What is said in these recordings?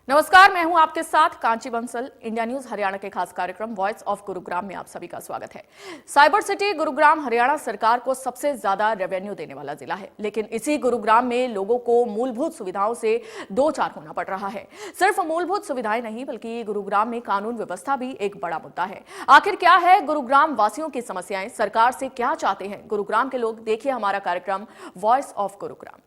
नमस्कार, मैं हूं आपके साथ कांची बंसल। इंडिया न्यूज हरियाणा के खास कार्यक्रम वॉइस ऑफ गुरुग्राम में आप सभी का स्वागत है। साइबर सिटी गुरुग्राम हरियाणा सरकार को सबसे ज्यादा रेवेन्यू देने वाला जिला है, लेकिन इसी गुरुग्राम में लोगों को मूलभूत सुविधाओं से दो चार होना पड़ रहा है। सिर्फ मूलभूत सुविधाएं नहीं, बल्कि गुरुग्राम में कानून व्यवस्था भी एक बड़ा मुद्दा है। आखिर क्या है गुरुग्राम वासियों की समस्याएं, सरकार से क्या चाहते हैं गुरुग्राम के लोग? देखिए हमारा कार्यक्रम वॉइस ऑफ गुरुग्राम।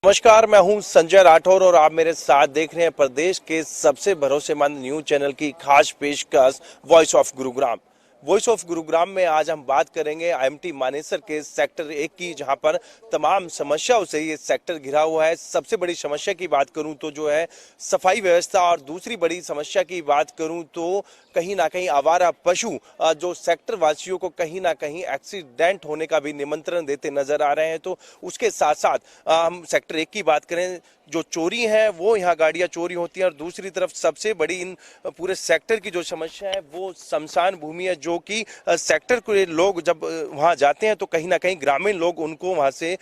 नमस्कार, मैं हूं संजय राठौर और आप मेरे साथ देख रहे हैं प्रदेश के सबसे भरोसेमंद न्यूज चैनल की खास पेशकश voice of Gurugram. Voice of Gurugram में आज हम बात करेंगे IMT मानेसर के सेक्टर 1 की, जहां पर तमाम समस्याओं से ये सेक्टर घिरा हुआ है। सबसे बड़ी समस्या की बात करूं तो जो है सफाई व्यवस्था, और दूसरी बड़ी समस्या की बात करूं तो कहीं ना कहीं आवारा पशु जो सेक्टर वासियों को कहीं ना कहीं एक्सीडेंट होने का भी निमंत्रण देते नजर आ रहे हैं। तो उसके साथ साथ हम सेक्टर 1 की बात करें, जो चोरी है वो यहाँ गाड़ियां चोरी होती हैं, और दूसरी तरफ सबसे बड़ी इन पूरे सेक्टर की जो समस्या है वो शमशान भूमि है, जो कि सेक्टर के लोग जब वहां जाते हैं तो कहीं ना कहीं ग्रामीण लोग उनको वहां से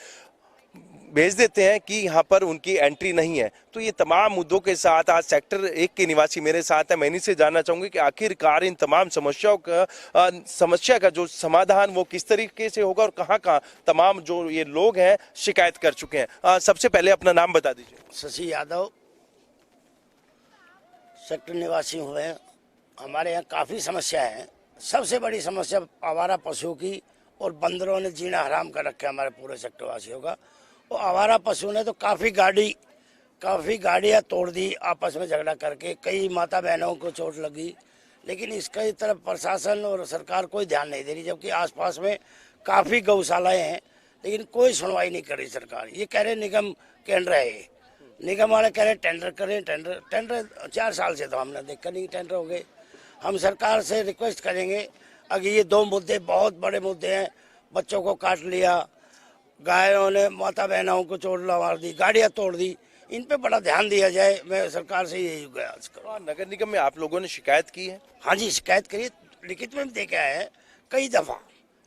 भेज देते हैं कि यहाँ पर उनकी एंट्री नहीं है। तो ये तमाम मुद्दों के साथ आज सेक्टर 1 के निवासी मेरे साथ है। मैं इन्हीं से जानना चाहूंगी कि आखिरकार इन तमाम समस्या का जो समाधान वो किस तरीके से होगा, और कहाँ कहाँ तमाम जो ये लोग हैं शिकायत कर चुके हैं। सबसे पहले अपना नाम बता दीजिए। शशि यादव, सेक्टर निवासी हुए हैं। हमारे यहाँ काफ़ी समस्या है। सबसे बड़ी समस्या आवारा पशुओं की, और बंदरों ने जीना हराम कर रखा है हमारे पूरे सेक्टर वासियों का। और आवारा पशु ने तो काफ़ी गाड़ियाँ तोड़ दी आपस में झगड़ा करके, कई माता बहनों को चोट लगी। लेकिन इसका तरफ प्रशासन और सरकार कोई ध्यान नहीं दे रही, जबकि आसपास में काफ़ी गौशालाएं हैं, लेकिन कोई सुनवाई नहीं कर रही सरकार। ये कह रहे निगम केंद्र है, ये निगम वाले कह रहे टेंडर करें। टेंडर 4 साल से तो हमने देखा नहीं टेंडर हो गए। हम सरकार से रिक्वेस्ट करेंगे, अगर ये 2 मुद्दे बहुत बड़े मुद्दे हैं, बच्चों को काट लिया, गायों ने माता बहनों को चोट मार दी, गाड़ियाँ तोड़ दी, इन पे बड़ा ध्यान दिया जाए। मैं सरकार से यही गुजारिश करूँ। नगर निगम में आप लोगों ने शिकायत की है? हाँ जी, शिकायत करिए, लिखित में भी देखे आए हैं कई दफ़ा,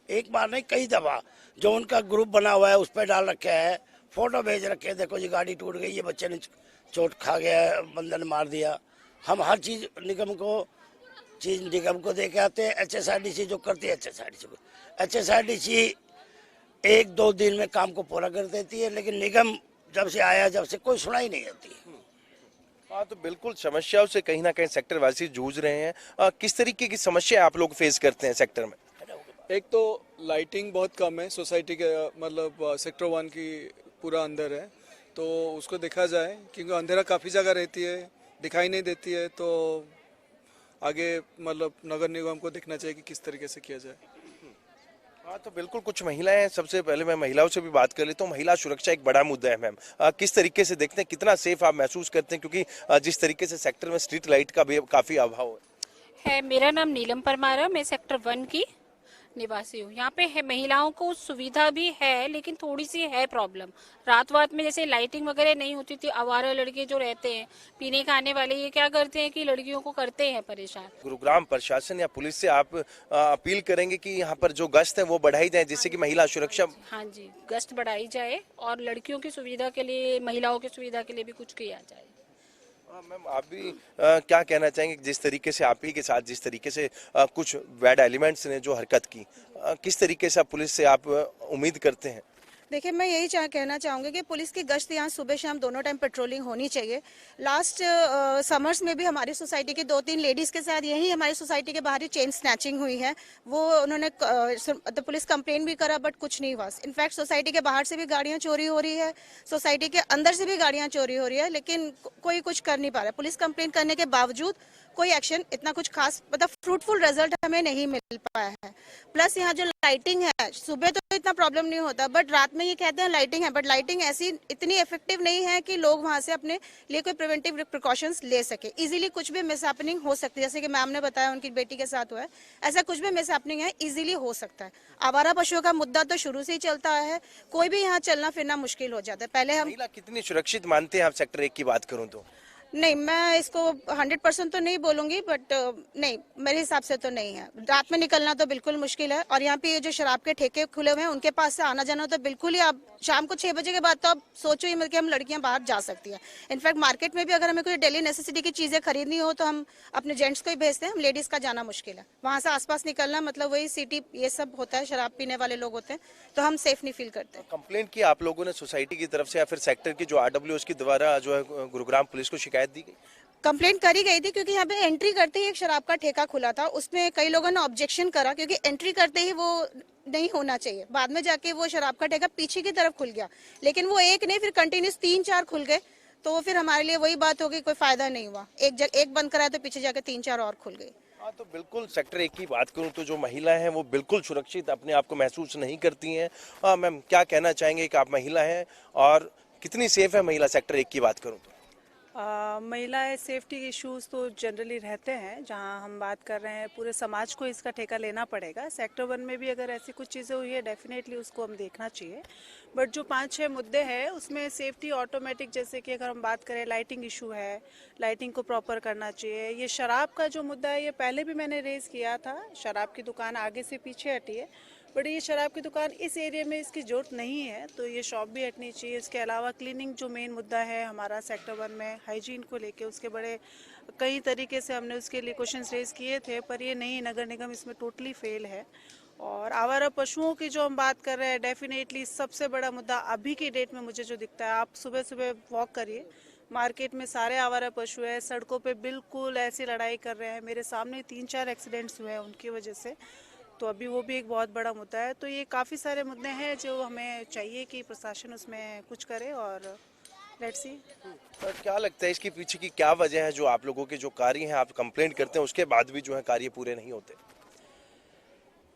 एक बार नहीं कई दफ़ा। जो उनका ग्रुप बना हुआ है उस पर डाल रखे है, फोटो भेज रखे हैं, देखो जी गाड़ी टूट गई, ये बच्चे ने चोट खा गया, बंदर ने मार दिया। हम हर चीज़ निगम को दे के आते हैं। HSRDC जो करती है, HSRDC 1-2 दिन में काम को पूरा कर देती है, लेकिन निगम जब से कोई सुनाई नहीं होती। हाँ, तो बिल्कुल समस्याओं से कहीं ना कहीं सेक्टर वासी जूझ रहे हैं। किस तरीके की समस्या आप लोग फेस करते हैं सेक्टर में? एक तो लाइटिंग बहुत कम है सोसाइटी के, मतलब सेक्टर 1 की पूरा अंदर है, तो उसको देखा जाए, क्योंकि अंधेरा काफ़ी जगह रहती है, दिखाई नहीं देती है। तो आगे मतलब नगर निगम को देखना चाहिए कि किस तरीके से किया जाए। हाँ, तो बिल्कुल कुछ महिलाएं हैं। सबसे पहले मैं महिलाओं से भी बात कर लेता हूँ। महिला सुरक्षा एक बड़ा मुद्दा है मैम, किस तरीके से देखते हैं, कितना सेफ आप महसूस करते हैं, क्योंकि जिस तरीके से सेक्टर में स्ट्रीट लाइट का भी काफी अभाव है। मेरा नाम नीलम परमार है, मैं सेक्टर 1 की निवासी हूँ। यहाँ पे है, महिलाओं को सुविधा भी है, लेकिन थोड़ी सी है प्रॉब्लम। रात में जैसे लाइटिंग वगैरह नहीं होती थी, आवारा लड़के जो रहते हैं पीने खाने वाले, ये क्या करते हैं कि लड़कियों को करते हैं परेशान। गुरुग्राम प्रशासन या पुलिस से आप अपील करेंगे कि यहाँ पर जो गश्त है वो बढ़ाई जाए, जिससे कि महिला सुरक्षा? हाँ जी, गश्त बढ़ाई जाए और लड़कियों की सुविधा के लिए, महिलाओं की सुविधा के लिए भी कुछ किया जाए। मैम, आप भी क्या कहना चाहेंगे, जिस तरीके से आप ही के साथ जिस तरीके से कुछ बैड एलिमेंट्स ने जो हरकत की, किस तरीके से पुलिस से आप उम्मीद करते हैं? देखिए, मैं यही कहना चाहूँगी कि पुलिस की गश्त यहाँ सुबह शाम दोनों टाइम पेट्रोलिंग होनी चाहिए। लास्ट समर्स में भी हमारी सोसाइटी की 2-3 लेडीज़ के साथ यही हमारी सोसाइटी के बाहर ही चेन स्नैचिंग हुई है। वो उन्होंने तो पुलिस कंप्लेन भी करा, बट कुछ नहीं हुआ। इनफैक्ट सोसाइटी के बाहर से भी गाड़ियाँ चोरी हो रही है, सोसाइटी के अंदर से भी गाड़ियाँ चोरी हो रही है, लेकिन कोई कुछ कर नहीं पा रहा है। पुलिस कंप्लेन करने के बावजूद कोई एक्शन, इतना कुछ खास मतलब फ्रूटफुल रिजल्ट हमें नहीं मिल पाया है। प्लस यहाँ जो लाइटिंग है, सुबह तो इतना प्रॉब्लम नहीं होता, बट रात में ये कहते हैं लाइटिंग है, बट लाइटिंग ऐसी इतनी इफेक्टिव नहीं है कि लोग वहाँ से अपने लिए कोई प्रिवेंटिव प्रिकॉशंस ले सके। इजीली कुछ भी मिसहैपनिंग हो सकती है, जैसे कि मैम ने बताया उनकी बेटी के साथ हुआ है, ऐसा कुछ भी मिसहैपनिंग है, इजीली हो सकता है। आवारा पशुओं का मुद्दा तो शुरू से ही चलता है, कोई भी यहाँ चलना फिरना मुश्किल हो जाता है। पहले हम महिला कितनी सुरक्षित मानते हैं आप सेक्टर 1 की बात करूँ तो? नहीं, मैं इसको 100% तो नहीं बोलूंगी, बट नहीं, मेरे हिसाब से तो नहीं है। रात में निकलना तो बिल्कुल मुश्किल है, और यहाँ पे ये जो शराब के ठेके खुले हुए हैं उनके पास से आना जाना तो बिल्कुल ही, आप शाम को 6 बजे के बाद तो आप सोचो ही मत कि हम लड़कियां बाहर जा सकती हैं। इनफैक्ट मार्केट में भी अगर हमें कोई डेली नेसेसिटी की चीजें खरीदनी हो तो हम अपने जेंट्स को ही भेजते हैं, हम लेडीज का जाना मुश्किल है। वहां से आसपास निकलना मतलब वही सिटी ये सब होता है, शराब पीने वाले लोग होते हैं, तो हम सेफ नहीं फील करते। कंप्लेंट की आप लोगों ने सोसाइटी की तरफ से या फिर सेक्टर की जो आरडब्ल्यू उसके द्वारा जो है गुरुग्राम पुलिस को शिकायत दी गई? कंप्लेंट करी गई थी, क्योंकि यहाँ पे एंट्री करते ही एक शराब का ठेका खुला था, उसमें कई लोगों ने ऑब्जेक्शन करा, क्योंकि एंट्री करते ही वो नहीं होना चाहिए। बाद में जाके वो शराब का ठेका पीछे की तरफ खुल गया, लेकिन वो एक नहीं, फिर कंटिन्यूस 3-4 खुल गए, तो फिर हमारे लिए वही बात हो गई, कोई फायदा नहीं हुआ। एक बंद कराया तो पीछे जाके 3-4 और खुल गए। हाँ, तो बिल्कुल सेक्टर 1 की बात करूं तो जो महिला हैं वो बिल्कुल सुरक्षित अपने आप को महसूस नहीं करती हैं। मैम, क्या कहना चाहेंगे कि आप महिला हैं और कितनी सेफ है महिला सेक्टर 1 की बात करूं तो? महिलाएं सेफ्टी इश्यूज तो जनरली रहते हैं। जहां हम बात कर रहे हैं पूरे समाज को इसका ठेका लेना पड़ेगा। सेक्टर 1 में भी अगर ऐसी कुछ चीज़ें हुई है डेफिनेटली उसको हम देखना चाहिए, बट जो 5-6 मुद्दे हैं उसमें सेफ्टी ऑटोमेटिक, जैसे कि अगर हम बात करें लाइटिंग इशू है, लाइटिंग को प्रॉपर करना चाहिए। ये शराब का जो मुद्दा है ये पहले भी मैंने रेज किया था, शराब की दुकान आगे से पीछे हटी है, बट ये शराब की दुकान इस एरिया में इसकी जरूरत नहीं है, तो ये शॉप भी हटनी चाहिए। इसके अलावा क्लीनिंग जो मेन मुद्दा है हमारा सेक्टर 1 में, हाइजीन को लेके उसके बड़े कई तरीके से हमने उसके लिए क्वेश्चंस रेज किए थे, पर ये नहीं, नगर निगम इसमें टोटली फेल है। और आवारा पशुओं की जो हम बात कर रहे हैं, डेफिनेटली सबसे बड़ा मुद्दा अभी की डेट में मुझे जो दिखता है, आप सुबह सुबह वॉक करिए, मार्केट में सारे आवारा पशु है, सड़कों पे बिल्कुल ऐसी लड़ाई कर रहे हैं। मेरे सामने 3-4 एक्सीडेंट्स हुए हैं उनकी वजह से, तो अभी वो भी एक बहुत बड़ा मुद्दा है। तो ये काफ़ी सारे मुद्दे हैं जो हमें चाहिए कि प्रशासन उसमें कुछ करे, और लेट्स सी। पर क्या लगता है इसके पीछे की क्या वजह है जो आप लोगों के जो कार्य हैं, आप कंप्लेंट करते हैं उसके बाद भी जो है कार्य पूरे नहीं होते?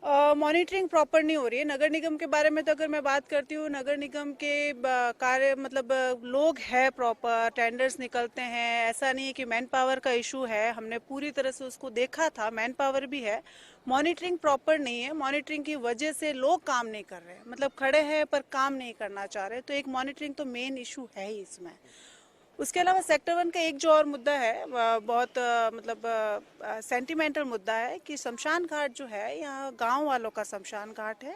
मॉनिटरिंग प्रॉपर नहीं हो रही है। नगर निगम के बारे में तो अगर मैं बात करती हूँ, नगर निगम के कार्य मतलब लोग है प्रॉपर, टेंडर्स निकलते हैं, ऐसा नहीं है कि मैन पावर का इशू है, हमने पूरी तरह से उसको देखा था, मैन पावर भी है, मॉनिटरिंग प्रॉपर नहीं है। मॉनिटरिंग की वजह से लोग काम नहीं कर रहे हैं, मतलब खड़े हैं पर काम नहीं करना चाह रहे, तो एक मॉनिटरिंग तो मेन इशू है ही इसमें। उसके अलावा सेक्टर 1 का एक जो और मुद्दा है बहुत मतलब सेंटिमेंटल मुद्दा है कि शमशान घाट जो है, यहाँ गांव वालों का शमशान घाट है,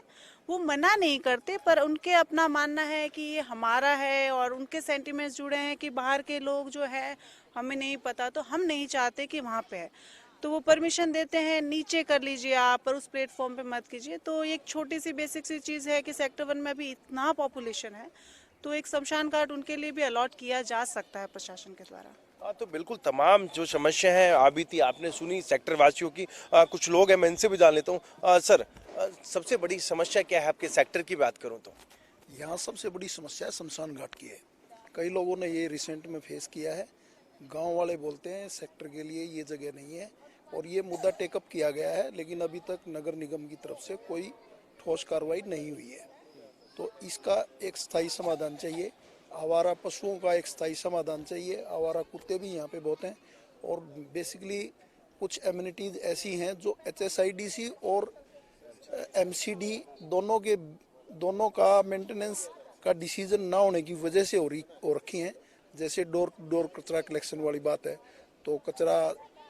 वो मना नहीं करते, पर उनके अपना मानना है कि ये हमारा है, और उनके सेंटिमेंट्स जुड़े हैं कि बाहर के लोग जो है हमें नहीं पता, तो हम नहीं चाहते कि वहाँ पे है, तो वो परमिशन देते हैं नीचे कर लीजिए आप, पर उस प्लेटफॉर्म पे मत कीजिए। तो एक छोटी सी बेसिक सी चीज़ है कि सेक्टर 1 में अभी इतना पॉपुलेशन है, तो एक शमशान घाट उनके लिए भी अलॉट किया जा सकता है प्रशासन के द्वारा। हाँ, तो बिल्कुल तमाम जो समस्या है अभी थी आपने सुनी सेक्टर वासियों की। कुछ लोग हैं, मैं इनसे भी जान लेता हूँ। सर, सबसे बड़ी समस्या क्या है आपके सेक्टर की बात करूँ तो? यहाँ सबसे बड़ी समस्या शमशान घाट की है। कई लोगों ने ये रिसेंट में फेस किया है। गांव वाले बोलते हैं सेक्टर के लिए ये जगह नहीं है, और ये मुद्दा टेकअप किया गया है, लेकिन अभी तक नगर निगम की तरफ से कोई ठोस कार्रवाई नहीं हुई है। तो इसका एक स्थायी समाधान चाहिए, आवारा पशुओं का एक स्थायी समाधान चाहिए। आवारा कुत्ते भी यहाँ पे बहुत हैं, और बेसिकली कुछ एम्यूनिटीज ऐसी हैं जो HSIDC और MCD दोनों का मेंटेनेंस का डिसीजन ना होने की वजह से हो रखी हैं। जैसे डोर टू डोर कचरा कलेक्शन वाली बात है, तो कचरा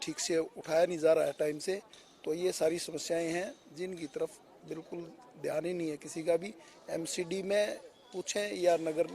ठीक से उठाया नहीं जा रहा है टाइम से। तो ये सारी समस्याएं हैं जिनकी तरफ बिल्कुल ध्यान ही नहीं है किसी का भी। MCD में पूछें या नगर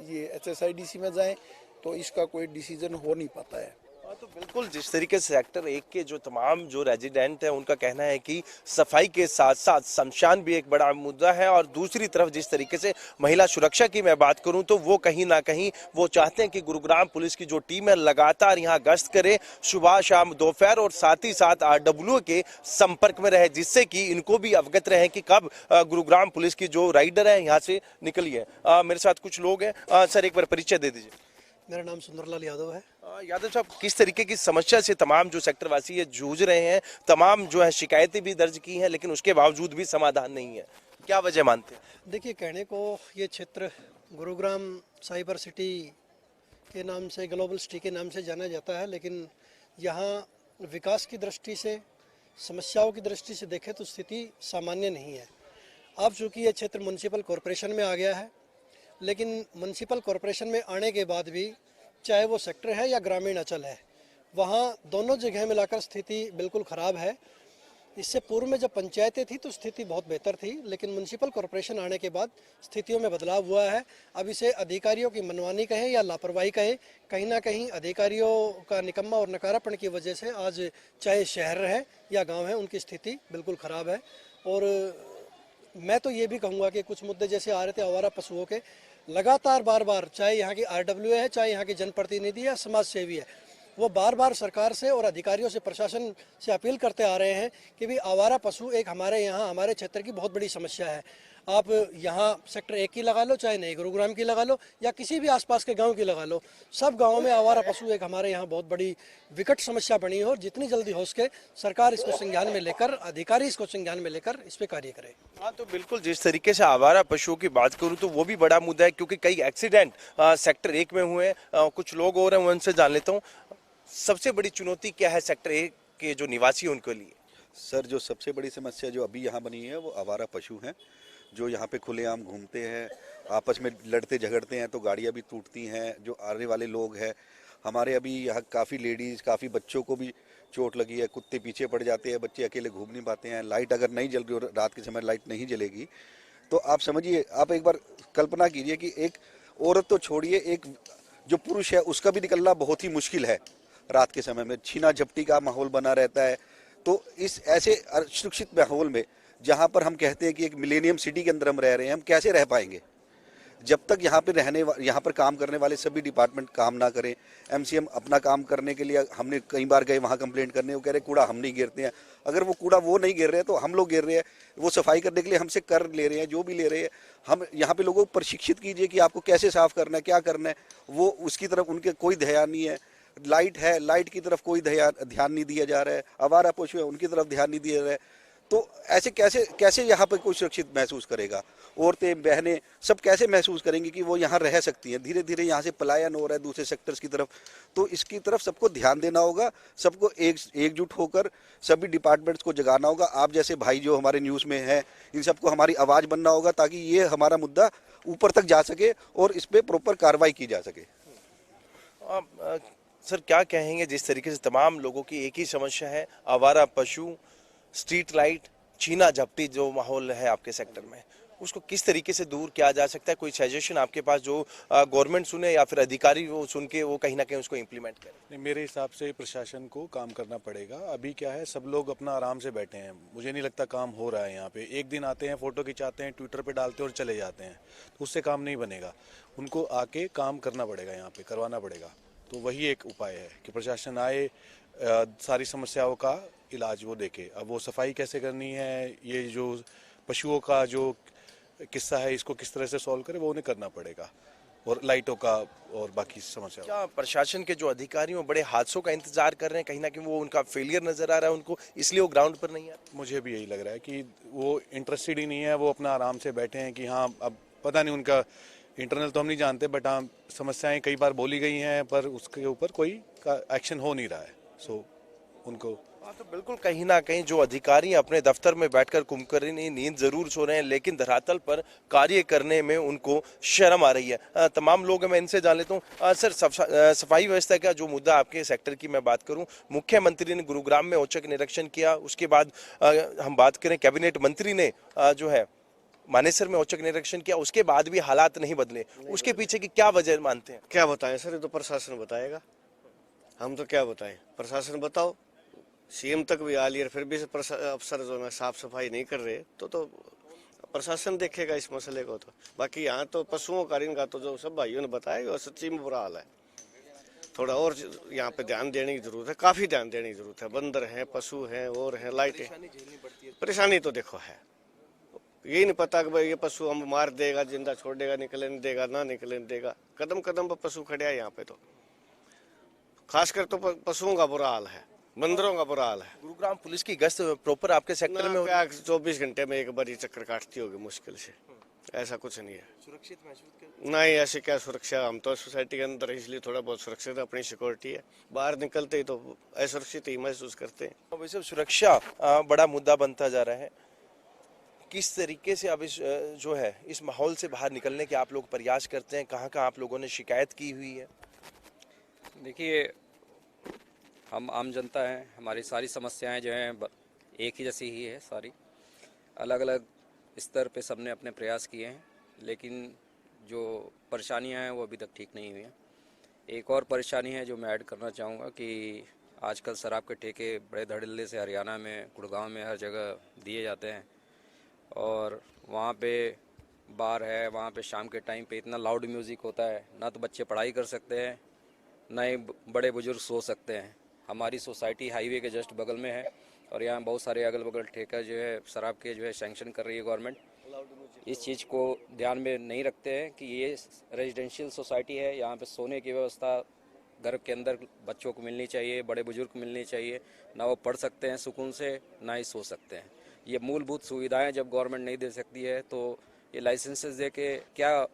ये HSIDC में जाएं, तो इसका कोई डिसीजन हो नहीं पाता है। हाँ, तो बिल्कुल जिस तरीके से सेक्टर 1 के जो तमाम जो रेजिडेंट हैं उनका कहना है कि सफाई के साथ साथ शमशान भी एक बड़ा मुद्दा है, और दूसरी तरफ जिस तरीके से महिला सुरक्षा की मैं बात करूं तो वो कहीं ना कहीं वो चाहते हैं कि गुरुग्राम पुलिस की जो टीम है लगातार यहां गश्त करे, सुबह शाम दोपहर, और साथ ही साथ RW के संपर्क में रहे, जिससे कि इनको भी अवगत रहे कि कब गुरुग्राम पुलिस की जो राइडर है यहाँ से निकली है। मेरे साथ कुछ लोग हैं। सर, एक बार परिचय दे दीजिए। मेरा नाम सुंदरलाल यादव है। यादव साहब, किस तरीके की समस्या से तमाम जो सेक्टर वासी है जूझ रहे हैं? तमाम जो है शिकायतें भी दर्ज की हैं, लेकिन उसके बावजूद भी समाधान नहीं है, क्या वजह मानते हैं? देखिए, कहने को ये क्षेत्र गुरुग्राम साइबर सिटी के नाम से, ग्लोबल सिटी के नाम से जाना जाता है, लेकिन यहाँ विकास की दृष्टि से, समस्याओं की दृष्टि से देखें तो स्थिति सामान्य नहीं है। अब चूँकि ये क्षेत्र म्युनिसिपल कॉरपोरेशन में आ गया है, लेकिन म्युनिसिपल कॉरपोरेशन में आने के बाद भी चाहे वो सेक्टर है या ग्रामीण अंचल है, वहाँ दोनों जगह मिलाकर स्थिति बिल्कुल ख़राब है। इससे पूर्व में जब पंचायतें थी तो स्थिति बहुत बेहतर थी, लेकिन म्यूनसिपल कॉरपोरेशन आने के बाद स्थितियों में बदलाव हुआ है। अब इसे अधिकारियों की मनमानी कहें या लापरवाही कहें, कहीं ना कहीं अधिकारियों का निकम्मा और नकारापन की वजह से आज चाहे शहर है या गांव है, उनकी स्थिति बिल्कुल ख़राब है। और मैं तो ये भी कहूँगा कि कुछ मुद्दे जैसे आ रहे थे आवारा पशुओं के, लगातार बार बार, चाहे यहाँ की RWA है, चाहे यहाँ की जनप्रतिनिधि है, समाज सेवी है, वो बार बार सरकार से और अधिकारियों से, प्रशासन से अपील करते आ रहे हैं कि भी आवारा पशु एक हमारे यहाँ, हमारे क्षेत्र की बहुत बड़ी समस्या है। आप यहाँ सेक्टर 1 की लगा लो, चाहे नई गुरुग्राम की लगा लो, या किसी भी आसपास के गांव की लगा लो, सब गांवों में आवारा पशु एक हमारे यहाँ बहुत बड़ी विकट समस्या बनी है। और जितनी जल्दी हो सके सरकार इसको संज्ञान में लेकर, अधिकारी इसको संज्ञान में लेकर इस पे कार्य करें। हाँ, तो बिल्कुल जिस तरीके से आवारा पशुओं की बात करूं तो वो भी बड़ा मुद्दा है, क्योंकि कई एक्सीडेंट सेक्टर 1 में हुए हैं। कुछ लोग और हैं, उनसे जान लेता हूँ, सबसे बड़ी चुनौती क्या है सेक्टर 1 के जो निवासी उनके लिए? सर, जो सबसे बड़ी समस्या जो अभी यहाँ बनी है वो आवारा पशु हैं, जो यहाँ पे खुलेआम घूमते हैं, आपस में लड़ते झगड़ते हैं तो गाड़ियाँ भी टूटती हैं। जो आने वाले लोग हैं हमारे, अभी यहाँ काफ़ी लेडीज़, काफ़ी बच्चों को भी चोट लगी है, कुत्ते पीछे पड़ जाते हैं, बच्चे अकेले घूम नहीं पाते हैं। लाइट अगर नहीं जल रही, रात के समय लाइट नहीं जलेगी तो आप समझिए, आप एक बार कल्पना कीजिए कि एक औरत तो छोड़िए, एक जो पुरुष है उसका भी निकलना बहुत ही मुश्किल है। रात के समय में छीना झपटी का माहौल बना रहता है। तो इस ऐसे असुरक्षित माहौल में, जहाँ पर हम कहते हैं कि एक मिलेनियम सिटी के अंदर हम रह रहे हैं, हम कैसे रह पाएंगे जब तक यहाँ पर काम करने वाले सभी डिपार्टमेंट काम ना करें। MCM अपना काम करने के लिए, हमने कई बार गए वहाँ कंप्लेंट करने, वो कह रहे कूड़ा हम नहीं गिरते हैं। अगर वो कूड़ा वो नहीं गिर रहे हैं तो हम लोग गिर रहे हैं। वो सफाई करने के लिए हमसे कर ले रहे हैं, जो भी ले रहे हैं। हम यहाँ पे लोगों को प्रशिक्षित कीजिए कि आपको कैसे साफ करना है, क्या करना है, वो उसकी तरफ उनके कोई ध्यान नहीं है। लाइट है, लाइट की तरफ कोई ध्यान नहीं दिया जा रहा है। आवारा पशु है, उनकी तरफ ध्यान नहीं दिया जा रहा है। तो ऐसे कैसे यहाँ पर कोई सुरक्षित महसूस करेगा? औरतें, बहनें सब कैसे महसूस करेंगी कि वो यहाँ रह सकती हैं? धीरे धीरे यहाँ से पलायन हो रहा है दूसरे सेक्टर्स की तरफ। तो इसकी तरफ सबको ध्यान देना होगा, सबको एकजुट होकर सभी डिपार्टमेंट्स को जगाना होगा। आप जैसे भाई जो हमारे न्यूज़ में हैं, इन सबको हमारी आवाज़ बनना होगा, ताकि ये हमारा मुद्दा ऊपर तक जा सके और इस पर प्रॉपर कार्रवाई की जा सके। सर, क्या कहेंगे, जिस तरीके से तमाम लोगों की एक ही समस्या है, आवारा पशु, स्ट्रीट लाइट, छीना झपटी जो माहौल है आपके सेक्टर में, उसको किस तरीके से दूर किया जा सकता है? कोई सजेशन आपके पास जो गवर्नमेंट सुने या फिर अधिकारी वो सुन के वो कहीं ना कहीं उसको इम्प्लीमेंट करें? नहीं, मेरे हिसाब से प्रशासन को काम करना पड़ेगा। अभी क्या है, सब लोग अपना आराम से बैठे हैं, मुझे नहीं लगता काम हो रहा है यहाँ पे। एक दिन आते हैं, फोटो खिंचाते हैं, ट्विटर पे डालते हैं और चले जाते हैं, तो उससे काम नहीं बनेगा। उनको आके काम करना पड़ेगा, यहाँ पे करवाना पड़ेगा। तो वही एक उपाय है कि प्रशासन आए, सारी समस्याओं का इलाज वो देखे। अब वो सफाई कैसे करनी है, ये जो पशुओं का जो किस्सा है, इसको किस तरह से सॉल्व करे, वो उन्हें करना पड़ेगा। और लाइटों का और बाकी समस्या। क्या प्रशासन के जो अधिकारी हैं बड़े हादसों का इंतजार कर रहे हैं? कहीं ना कहीं वो उनका फेलियर नजर आ रहा है उनको, इसलिए वो ग्राउंड पर नहीं आ रहे? मुझे भी यही लग रहा है कि वो इंटरेस्टेड ही नहीं है। वो अपना आराम से बैठे हैं कि हाँ, अब पता नहीं उनका इंटरनल तो हम नहीं जानते, बट हाँ, समस्याएं कई बार बोली गई हैं पर उसके ऊपर कोई एक्शन हो नहीं रहा है। सो उनको तो बिल्कुल कहीं ना कहीं जो अधिकारी अपने दफ्तर में बैठकर कुंभकर्णी नींद जरूर सो रहे हैं, लेकिन धरातल पर कार्य करने में उनको शर्म आ रही है। तमाम लोग हैं, मैं इनसे जान लेता हूँ। सर, सफाई व्यवस्था का जो मुद्दा आपके सेक्टर की मैं बात करूं, मुख्यमंत्री ने गुरुग्राम में औचक निरीक्षण किया, उसके बाद हम बात करें कैबिनेट मंत्री ने जो है मानेसर में औचक निरीक्षण किया, उसके बाद भी हालात नहीं बदले। उसके पीछे की क्या वजह मानते हैं? क्या बताएं सर, ये तो प्रशासन बताएगा, हम तो क्या बताएं। प्रशासन बताओ। CM तक भी आ लिया, फिर भी अफसर जो है साफ सफाई नहीं कर रहे, तो प्रशासन देखेगा इस मसले को। तो बाकी यहाँ तो पशुओं का, इनका तो जो सब भाइयों ने बताया वो सच्ची में बुरा हाल है। थोड़ा और यहाँ पे ध्यान देने की जरूरत है, काफी ध्यान देने की जरूरत है। बंदर हैं, पशु हैं और हैं, लाइटें। परेशानी तो देखो है, यही नहीं पता कि भाई ये पशु हम मार देगा, जिंदा छोड़ देगा, निकले नहीं देगा, ना निकले नहीं देगा। कदम कदम पर पशु खड़े हैं यहाँ पे। तो खासकर तो पशुओं का बुरा हाल है, बंदरों का बुरा हाल है। गुरुग्राम पुलिस की गश्त प्रॉपर आपके सेक्टर में 24 घंटे में एक बार चक्कर काटती होगी मुश्किल से, ऐसा कुछ नहीं है। सुरक्षित महसूस नहीं, ऐसी क्या सुरक्षा, हम तो सोसाइटी के अंदर इसलिए थोड़ा बहुत सुरक्षित है, अपनी सिक्योरिटी है। बाहर निकलते ही तो असुरक्षित ही महसूस करते हैं। वैसे सुरक्षा बड़ा मुद्दा बनता जा रहा है। किस तरीके से अब इस जो है इस माहौल से बाहर निकलने के आप लोग प्रयास करते हैं? कहाँ कहाँ आप लोगों ने शिकायत की हुई है? देखिए, हम आम जनता हैं, हमारी सारी समस्याएं जो हैं एक ही जैसी ही है सारी। अलग अलग स्तर पे सबने अपने प्रयास किए हैं, लेकिन जो परेशानियां हैं वो अभी तक ठीक नहीं हुई हैं। एक और परेशानी है जो मैं ऐड करना चाहूँगा कि आजकल शराब के ठेके बड़े धड़ल्ले से हरियाणा में, गुड़गांव में हर जगह दिए जाते हैं और वहाँ पे बार है, वहाँ पे शाम के टाइम पे इतना लाउड म्यूज़िक होता है, ना तो बच्चे पढ़ाई कर सकते हैं, ना ही बड़े बुजुर्ग सो सकते हैं। हमारी सोसाइटी हाईवे के जस्ट बगल में है और यहाँ बहुत सारे अगल बगल ठेका जो है शराब के जो है सैंक्शन कर रही है गवर्नमेंट। इस चीज़ को ध्यान में नहीं रखते हैं कि ये रेजिडेंशियल सोसाइटी है, यहाँ पे सोने की व्यवस्था घर के अंदर बच्चों को मिलनी चाहिए, बड़े बुजुर्ग को मिलनी चाहिए। ना वो पढ़ सकते हैं सुकून से, ना ही सो सकते हैं। ये मूलभूत सुविधाएं जब गवर्नमेंट नहीं दे सकती है तो ये लाइसेंसेस दे के क्या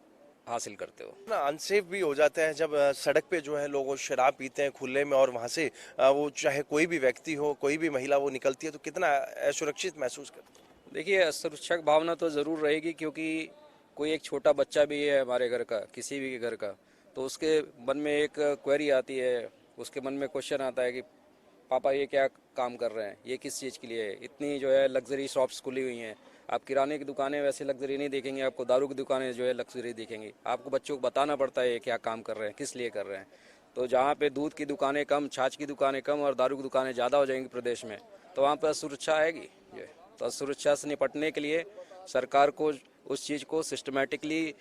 हासिल करते हो। ना अनसेफ भी हो जाता है जब सड़क पे जो है लोग शराब पीते हैं खुले में और वहाँ से वो चाहे कोई भी व्यक्ति हो, कोई भी महिला वो निकलती है तो कितना असुरक्षित महसूस करते हैं। देखिए, सुरक्षा भावना तो ज़रूर रहेगी, क्योंकि कोई एक छोटा बच्चा भी है हमारे घर का, किसी भी घर का, तो उसके मन में एक क्वेरी आती है, उसके मन में क्वेश्चन आता है कि पापा ये क्या काम कर रहे हैं, ये किस चीज़ के लिए है। इतनी जो है लग्जरी शॉप्स खुली हुई हैं, आप किराने की दुकानें वैसे लग्जरी नहीं देखेंगे, आपको दारू की दुकानें जो है लग्जरी दिखेंगी। आपको बच्चों को बताना पड़ता है ये क्या काम कर रहे हैं, किस लिए कर रहे हैं। तो जहाँ पे दूध की दुकानें कम, छाछ की दुकानें कम और दारू की दुकानें ज़्यादा हो जाएंगी प्रदेश में, तो वहाँ पर सुरक्षा आएगी। तो सुरक्षा से निपटने के लिए सरकार को उस चीज़ को सिस्टमेटिकली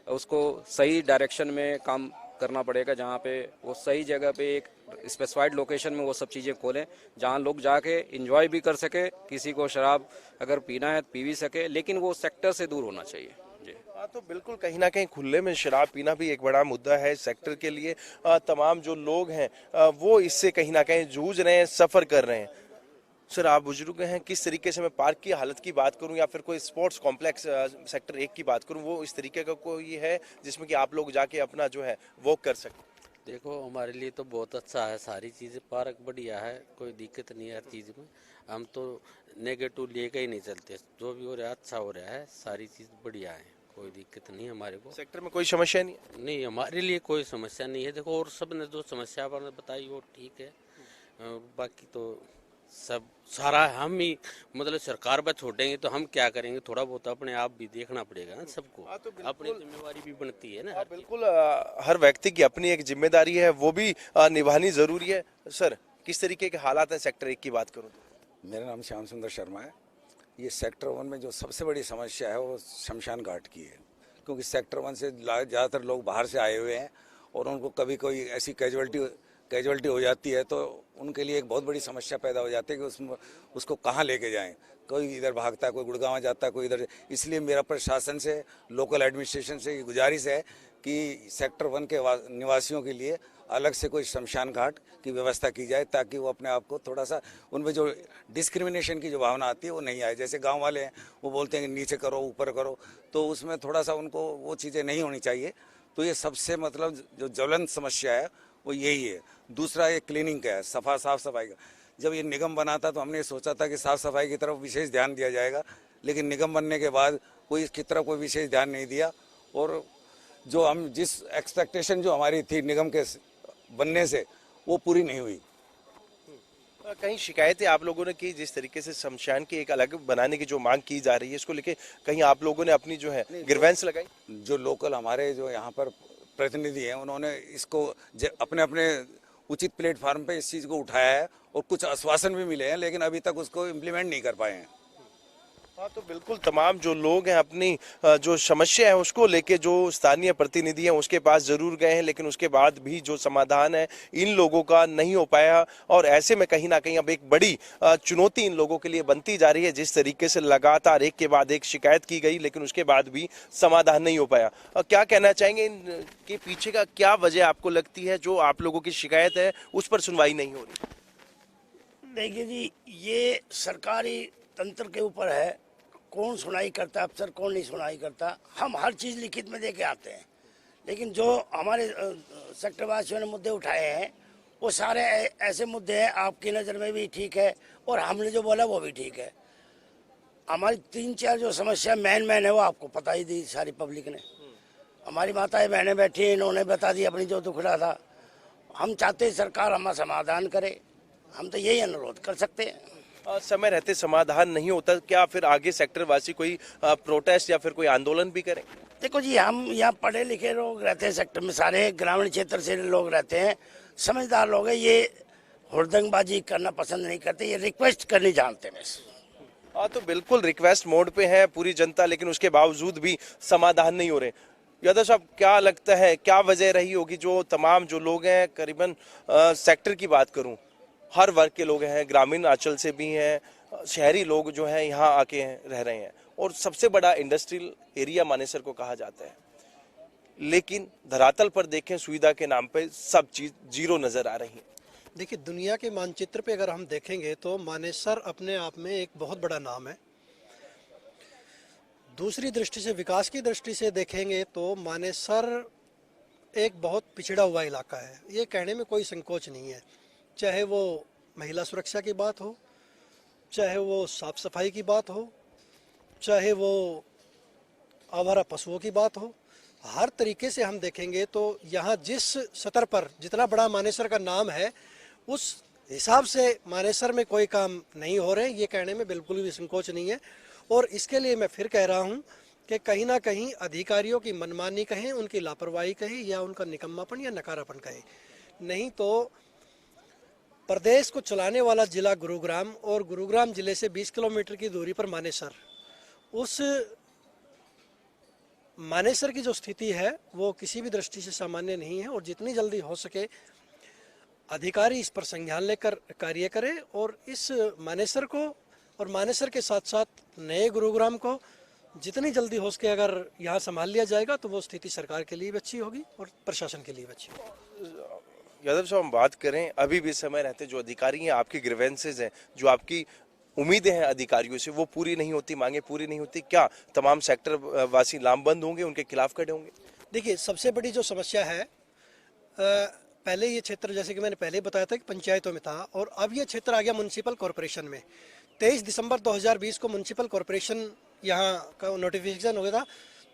उसको सही डायरेक्शन में काम करना पड़ेगा, जहाँ पे वो सही जगह पे एक स्पेसिफाइड लोकेशन में वो सब चीज़ें खोलें जहाँ लोग जाके एंजॉय भी कर सके। किसी को शराब अगर पीना है पी भी सके, लेकिन वो सेक्टर से दूर होना चाहिए। जी हाँ, तो बिल्कुल कहीं ना कहीं खुले में शराब पीना भी एक बड़ा मुद्दा है सेक्टर के लिए। तमाम जो लोग हैं वो इससे कहीं ना कहीं जूझ रहे हैं, सफ़र कर रहे हैं। सर, आप बुजुर्ग हैं, किस तरीके से मैं पार्क की हालत की बात करूं या फिर कोई स्पोर्ट्स कॉम्प्लेक्स सेक्टर 1 की बात करूं, वो इस तरीके का कोई है जिसमें कि आप लोग जाके अपना जो है वॉक कर सकें? देखो, हमारे लिए तो बहुत अच्छा है, सारी चीज़ें पार्क बढ़िया है, कोई दिक्कत नहीं है हर चीज़ में। हम तो नेगेटिव लेके ही नहीं चलते, जो भी हो रहा है अच्छा हो रहा है, सारी चीज़ बढ़िया है, कोई दिक्कत नहीं हमारे को। सेक्टर में कोई समस्या नहीं है? नहीं, हमारे लिए कोई समस्या नहीं है। देखो, और सब ने जो समस्या आपने बताई वो ठीक है, बाकी तो सब सारा हम ही मतलब सरकार पर छोड़ेंगे तो हम क्या करेंगे, थोड़ा बहुत अपने आप भी देखना पड़ेगा ना सबको। तो अपनी जिम्मेवारी भी बनती है ना। बिल्कुल, हर व्यक्ति की अपनी एक जिम्मेदारी है, वो भी निभानी जरूरी है। सर, किस तरीके के हालात हैं सेक्टर 1 की बात करूं तो? मेरा नाम श्याम सुंदर शर्मा है। ये सेक्टर 1 में जो सबसे बड़ी समस्या है वो शमशान घाट की है, क्योंकि सेक्टर 1 से ज़्यादातर लोग बाहर से आए हुए हैं और उनको कभी कोई ऐसी कैजुअलिटी हो जाती है तो उनके लिए एक बहुत बड़ी समस्या पैदा हो जाती है कि उसको कहाँ लेके जाएं। कोई इधर भागता है, कोई गुड़गांव जाता है, कोई इधर। इसलिए मेरा प्रशासन से, लोकल एडमिनिस्ट्रेशन से गुजारिश है कि सेक्टर 1 के निवासियों के लिए अलग से कोई शमशान घाट की व्यवस्था की जाए, ताकि वो अपने आप को थोड़ा सा, उनमें जो डिस्क्रिमिनेशन की जो भावना आती है वो नहीं आए। जैसे गांव वाले हैं वो बोलते हैं कि नीचे करो ऊपर करो, तो उसमें थोड़ा सा उनको वो चीज़ें नहीं होनी चाहिए। तो ये सबसे मतलब जो ज्वलंत समस्या है वो यही है। दूसरा ये क्लीनिंग का है, साफ सफाई का। जब ये निगम बना था तो हमने सोचा था कि साफ़ सफाई की तरफ विशेष ध्यान दिया जाएगा, लेकिन निगम बनने के बाद कोई इसकी तरफ कोई विशेष ध्यान नहीं दिया और जो हम जिस एक्सपेक्टेशन जो हमारी थी निगम के बनने से वो पूरी नहीं हुई। कहीं शिकायतें आप लोगों ने की, जिस तरीके से शमशान की एक अलग बनाने की जो मांग की जा रही है, इसको लेके कहीं आप लोगों ने अपनी जो है ग्रीवेंस लगाई? जो लोकल हमारे जो यहाँ पर प्रतिनिधि हैं उन्होंने इसको अपने अपने उचित प्लेटफार्म पे इस चीज़ को उठाया है और कुछ आश्वासन भी मिले हैं, लेकिन अभी तक उसको इम्प्लीमेंट नहीं कर पाए हैं। हाँ, तो बिल्कुल तमाम जो लोग हैं अपनी जो समस्या है उसको लेके जो स्थानीय प्रतिनिधि हैं उसके पास जरूर गए हैं, लेकिन उसके बाद भी जो समाधान है इन लोगों का नहीं हो पाया। और ऐसे में कहीं ना कहीं अब एक बड़ी चुनौती इन लोगों के लिए बनती जा रही है। जिस तरीके से लगातार एक के बाद एक शिकायत की गई, लेकिन उसके बाद भी समाधान नहीं हो पाया। क्या कहना चाहेंगे, इनके पीछे का क्या वजह आपको लगती है जो आप लोगों की शिकायत है उस पर सुनवाई नहीं हो रही? देखिए जी, ये सरकारी तंत्र के ऊपर है, कौन सुनाई करता है अफसर, कौन नहीं सुनाई करता। हम हर चीज़ लिखित में दे के आते हैं, लेकिन जो हमारे सेक्टर वासियों ने मुद्दे उठाए हैं वो सारे ऐसे मुद्दे हैं आपकी नज़र में भी ठीक है और हमने जो बोला वो भी ठीक है। हमारी 3-4 जो समस्या मेन है वो आपको पता ही दी सारी पब्लिक ने। हमारी माताएं बहनें बैठी, इन्होंने बता दी अपनी जो दुख रहा था। हम चाहते हैं सरकार हमारा समाधान करे, हम तो यही अनुरोध कर सकते हैं। समय रहते समाधान नहीं होता, क्या फिर आगे सेक्टर वासी कोई प्रोटेस्ट या फिर कोई आंदोलन भी करें? देखो जी, हम यहाँ पढ़े लिखे लोग रहते हैं सेक्टर में, सारे ग्रामीण क्षेत्र से लोग रहते हैं, समझदार लोग हैं, ये हुड़दंगबाजी करना पसंद नहीं करते, ये रिक्वेस्ट करनी जानते हैं बस। तो बिल्कुल रिक्वेस्ट मोड पे है पूरी जनता, लेकिन उसके बावजूद भी समाधान नहीं हो रहे। यादव साहब, क्या लगता है क्या वजह रही होगी जो तमाम जो लोग हैं, करीबन सेक्टर की बात करूं, हर वर्ग के लोग हैं, ग्रामीण अंचल से भी हैं, शहरी लोग जो हैं यहाँ आके रह रहे हैं, और सबसे बड़ा इंडस्ट्रियल एरिया मानेसर को कहा जाता है, लेकिन धरातल पर देखें सुविधा के नाम पे सब चीज जीरो नजर आ रही है। देखिए, दुनिया के मानचित्र पे अगर हम देखेंगे तो मानेसर अपने आप में एक बहुत बड़ा नाम है। दूसरी दृष्टि से, विकास की दृष्टि से देखेंगे तो मानेसर एक बहुत पिछड़ा हुआ इलाका है, ये कहने में कोई संकोच नहीं है। चाहे वो महिला सुरक्षा की बात हो, चाहे वो साफ सफाई की बात हो, चाहे वो आवारा पशुओं की बात हो, हर तरीके से हम देखेंगे तो यहाँ जिस सतर पर जितना बड़ा मानेसर का नाम है, उस हिसाब से मानेसर में कोई काम नहीं हो रहे, ये कहने में बिल्कुल भी संकोच नहीं है। और इसके लिए मैं फिर कह रहा हूँ कि कहीं ना कहीं अधिकारियों की मनमानी कहें, उनकी लापरवाही कहें, या उनका निकम्मापन या नकारापन कहें, नहीं तो प्रदेश को चलाने वाला जिला गुरुग्राम और गुरुग्राम जिले से 20 किलोमीटर की दूरी पर मानेसर, उस मानेसर की जो स्थिति है वो किसी भी दृष्टि से सामान्य नहीं है। और जितनी जल्दी हो सके अधिकारी इस पर संज्ञान लेकर कार्य करें और इस मानेसर को और मानेसर के साथ साथ नए गुरुग्राम को जितनी जल्दी हो सके अगर यहाँ संभाल लिया जाएगा तो वो स्थिति सरकार के लिए भी अच्छी होगी और प्रशासन के लिए भी अच्छी होगी। यादव साहब, हम बात करें अभी भी समय रहते जो अधिकारी हैं, आपकी ग्रीवेंसेज हैं, जो आपकी उम्मीदें हैं अधिकारियों से, वो पूरी नहीं होती, मांगे पूरी नहीं होती, क्या तमाम सेक्टर वासी लामबंद होंगे, उनके खिलाफ खड़े होंगे? देखिए, सबसे बड़ी जो समस्या है, पहले ये क्षेत्र जैसे कि मैंने पहले बताया था कि पंचायतों में था, और अब ये क्षेत्र आ गया म्युनिसिपल कॉरपोरेशन में। 23 दिसंबर 2020 को म्युनिसिपल कॉरपोरेशन यहाँ का नोटिफिकेशन हो गया था।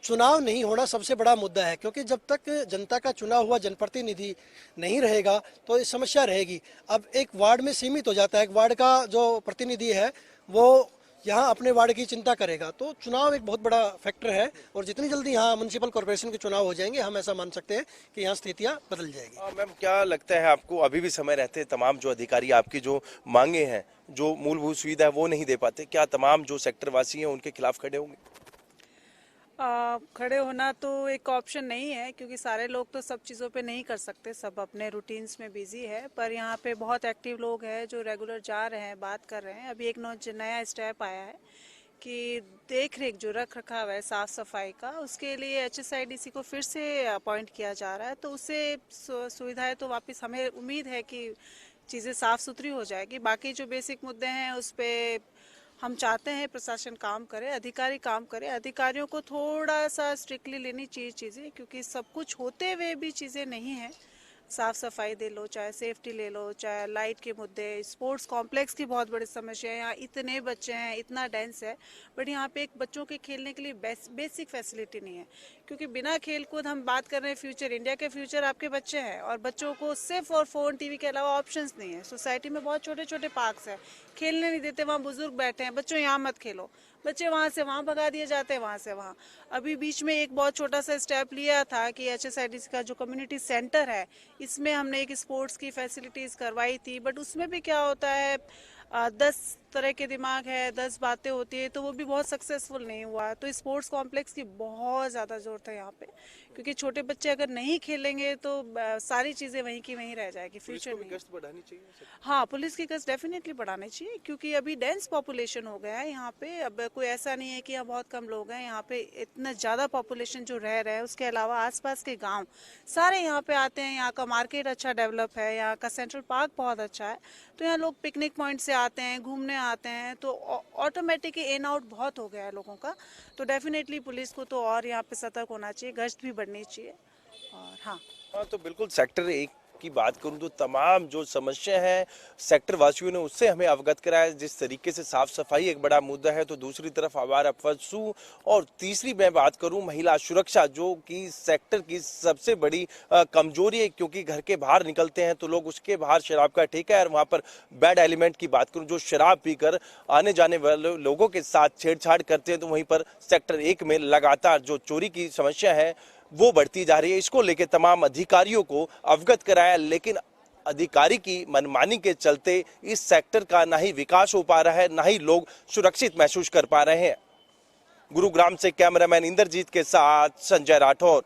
चुनाव नहीं होना सबसे बड़ा मुद्दा है, क्योंकि जब तक जनता का चुना हुआ जनप्रतिनिधि नहीं रहेगा तो ये समस्या रहेगी। अब एक वार्ड में सीमित हो जाता है, एक वार्ड का जो प्रतिनिधि है वो यहाँ अपने वार्ड की चिंता करेगा, तो चुनाव एक बहुत बड़ा फैक्टर है। और जितनी जल्दी यहाँ म्युनिसिपल कॉर्पोरेशन के चुनाव हो जाएंगे, हम ऐसा मान सकते हैं कि यहाँ स्थितियाँ बदल जाएगी। मैम, क्या लगता है आपको, अभी भी समय रहते तमाम जो अधिकारी आपकी जो मांगे हैं, जो मूलभूत सुविधा है वो नहीं दे पाते, क्या तमाम जो सेक्टर वासी हैं उनके खिलाफ खड़े होंगे? खड़े होना तो एक ऑप्शन नहीं है, क्योंकि सारे लोग तो सब चीज़ों पे नहीं कर सकते, सब अपने रूटीन्स में बिजी है। पर यहाँ पे बहुत एक्टिव लोग हैं जो रेगुलर जा रहे हैं, बात कर रहे हैं। अभी एक नया स्टेप आया है कि देख रेख जो रख रखाव है साफ़ सफाई का, उसके लिए HSIDC को फिर से अपॉइंट किया जा रहा है, तो उससे सुविधाएँ तो वापस, हमें उम्मीद है कि चीज़ें साफ़ सुथरी हो जाएगी। बाकी जो बेसिक मुद्दे हैं उस पर हम चाहते हैं प्रशासन काम करे, अधिकारी काम करे। अधिकारियों को थोड़ा सा स्ट्रिक्टली लेनी चाहिए चीज़ें, क्योंकि सब कुछ होते हुए भी चीज़ें नहीं हैं। साफ सफाई दे लो, चाहे सेफ्टी ले लो, चाहे लाइट के मुद्दे, स्पोर्ट्स कॉम्प्लेक्स की बहुत बड़ी समस्या है। यहाँ इतने बच्चे हैं, इतना डेंस है, बट यहाँ पे एक बच्चों के खेलने के लिए बेसिक फैसिलिटी नहीं है। क्योंकि बिना खेल कूद, हम बात कर रहे हैं फ्यूचर, इंडिया के फ्यूचर आपके बच्चे हैं, और बच्चों को सिर्फ और फ़ोन टीवी के अलावा ऑप्शंस नहीं है। सोसाइटी में बहुत छोटे छोटे पार्क्स हैं, खेलने नहीं देते, वहाँ बुजुर्ग बैठे हैं, बच्चों यहाँ मत खेलो, बच्चे वहाँ से वहाँ भगा दिए जाते हैं, वहाँ से वहाँ। अभी बीच में एक बहुत छोटा सा स्टेप लिया था कि HSIDC का जो कम्युनिटी सेंटर है, इसमें हमने एक स्पोर्ट्स की फैसिलिटीज़ करवाई थी, बट उसमें भी क्या होता है, 10 तरह के दिमाग है, 10 बातें होती है, तो वो भी बहुत सक्सेसफुल नहीं हुआ। तो स्पोर्ट्स कॉम्प्लेक्स की बहुत ज़्यादा ज़रूरत है यहाँ पे, क्योंकि छोटे बच्चे अगर नहीं खेलेंगे तो सारी चीज़ें वहीं की वहीं रह जाएगी, फ्यूचर में। गश्त बढ़ानी चाहिए? हाँ, पुलिस की गश्त डेफिनेटली बढ़ानी चाहिए, क्योंकि अभी डेंस पॉपुलेशन हो गया है यहाँ पे। अब कोई ऐसा नहीं है कि यहाँ बहुत कम लोग हैं, यहाँ पे इतना ज़्यादा पॉपुलेशन जो रह रहा है, उसके अलावा आसपास के गाँव सारे यहाँ पे आते हैं। यहाँ का मार्केट अच्छा डेवलप है, यहाँ का सेंट्रल पार्क बहुत अच्छा है, तो यहाँ लोग पिकनिक पॉइंट से आते हैं, घूमने आते हैं, तो ऑटोमेटिक इन आउट बहुत हो गया है लोगों का। तो डेफिनेटली पुलिस को तो और यहाँ पे सतर्क होना चाहिए, गश्त भी बढ़नी चाहिए। और हाँ, तो बिल्कुल सेक्टर 1 की बात करूं तो तमाम जो समस्या है सेक्टर वासियों ने उससे हमें अवगत कराया। जिस तरीके से साफ सफाई एक बड़ा मुद्दा है तो दूसरी तरफ आवारा पशु और तीसरी मैं बात करूं महिला सुरक्षा जो कि सेक्टर की सबसे बड़ी कमजोरी है, क्योंकि घर के बाहर निकलते हैं तो लोग उसके बाहर शराब का ठेका है और वहां पर बैड एलिमेंट की बात करूं जो शराब पीकर आने जाने वाले लोगों के साथ छेड़छाड़ करते हैं, तो वहीं पर सेक्टर 1 में लगातार जो चोरी की समस्या है वो बढ़ती जा रही है। इसको लेकर तमाम अधिकारियों को अवगत कराया, लेकिन अधिकारी की मनमानी के चलते इस सेक्टर का ना ही विकास हो पा रहा है, ना ही लोग सुरक्षित महसूस कर पा रहे हैं। गुरुग्राम से कैमरामैन इंद्रजीत के साथ संजय राठौर।